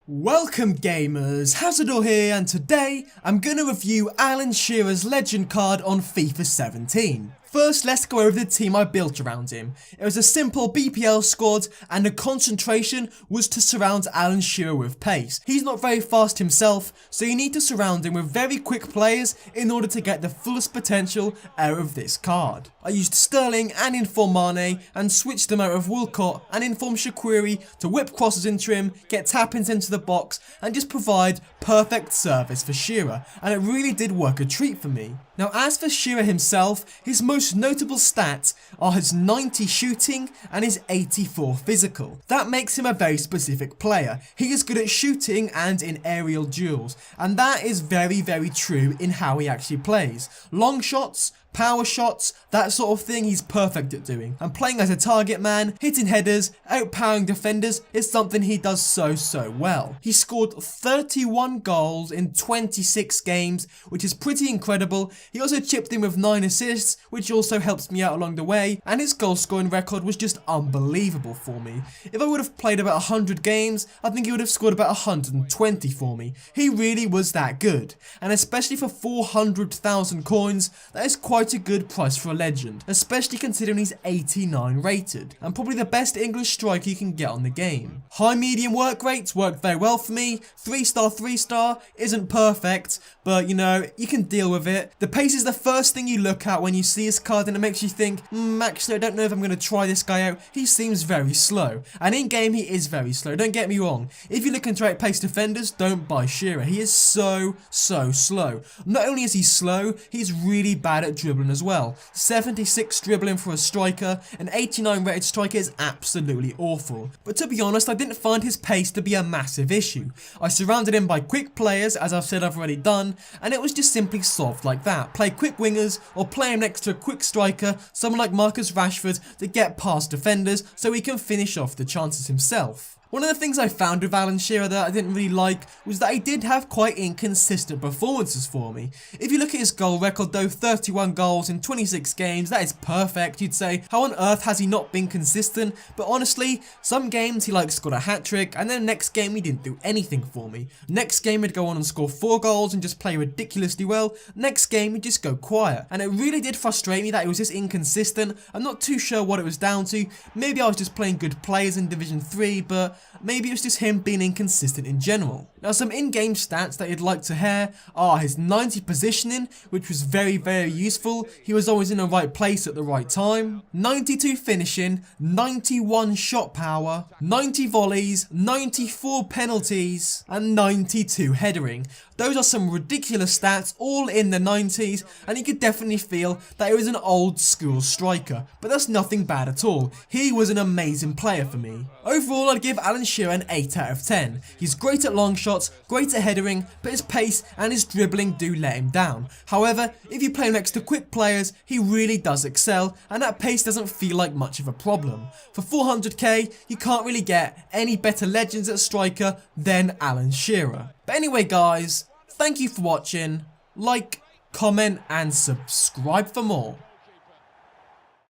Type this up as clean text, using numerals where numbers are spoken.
Welcome gamers, Hazardor here, and today I'm going to review Alan Shearer's Legend card on FIFA 17. First, let's go over the team I built around him. It was a simple BPL squad, and the concentration was to surround Alan Shearer with pace. He's not very fast himself, so you need to surround him with very quick players in order to get the fullest potential out of this card. I used Sterling and Inform Mane and switched them out of Walcott and Inform Shaqiri to whip crosses into him, get tap-ins into the box and just provide perfect service for Shearer, and it really did work a treat for me. Now as for Shearer himself, his most notable stats are his 90 shooting and his 84 physical. That makes him a very specific player. He is good at shooting and in aerial duels, and that is very true in how he actually plays. Long shots, power shots, that sort of thing he's perfect at doing. And playing as a target man, hitting headers, outpowering defenders is something he does so well. He scored 31 goals in 26 games, which is pretty incredible. He also chipped in with 9 assists, which also helps me out along the way, and his goal scoring record was just unbelievable for me. If I would have played about 100 games, I think he would have scored about 120 for me. He really was that good, and especially for 400,000 coins, that is quite a good price for a legend, especially considering he's 89 rated, and probably the best English striker you can get on the game. High medium work rates worked very well for me. 3-star isn't perfect, but you know, you can deal with it. The pace is the first thing you look at when you see his card, and it makes you think, actually I don't know if I'm going to try this guy out. He seems very slow, and in game he is very slow, don't get me wrong. If you're looking to outpace defenders, don't buy Shearer. He is so slow. Not only is he slow, he's really bad at dribbling as well. 76 dribbling for a striker, an 89 rated striker is absolutely awful. But to be honest, I didn't find his pace to be a massive issue. I surrounded him by quick players, as I've said I've already done, and it was just simply solved like that. Play quick wingers, or play him next to a quick striker, someone like Marcus Rashford, to get past defenders so he can finish off the chances himself. One of the things I found with Alan Shearer that I didn't really like was that he did have quite inconsistent performances for me. If you look at his goal record though, 31 goals in 26 games, that is perfect. You'd say, how on earth has he not been consistent? But honestly, some games he scored a hat-trick, and then the next game he didn't do anything for me. Next game he'd go on and score 4 goals and just play ridiculously well. Next game he'd just go quiet. And it really did frustrate me that he was just inconsistent. I'm not too sure what it was down to. Maybe I was just playing good players in Division 3, but maybe it was just him being inconsistent in general. Now some in-game stats that you'd like to hear are his 90 positioning, which was very useful. He was always in the right place at the right time. 92 finishing, 91 shot power, 90 volleys, 94 penalties, and 92 headering. Those are some ridiculous stats, all in the 90s, and you could definitely feel that he was an old school striker, but that's nothing bad at all. He was an amazing player for me. Overall, I'd give Alan Shearer an 8 out of 10. He's great at long shots, great at headering, but his pace and his dribbling do let him down. However, if you play him next to quick players, he really does excel, and that pace doesn't feel like much of a problem. For 400k, you can't really get any better legends at striker than Alan Shearer. But anyway guys, thank you for watching. Like, comment and subscribe for more.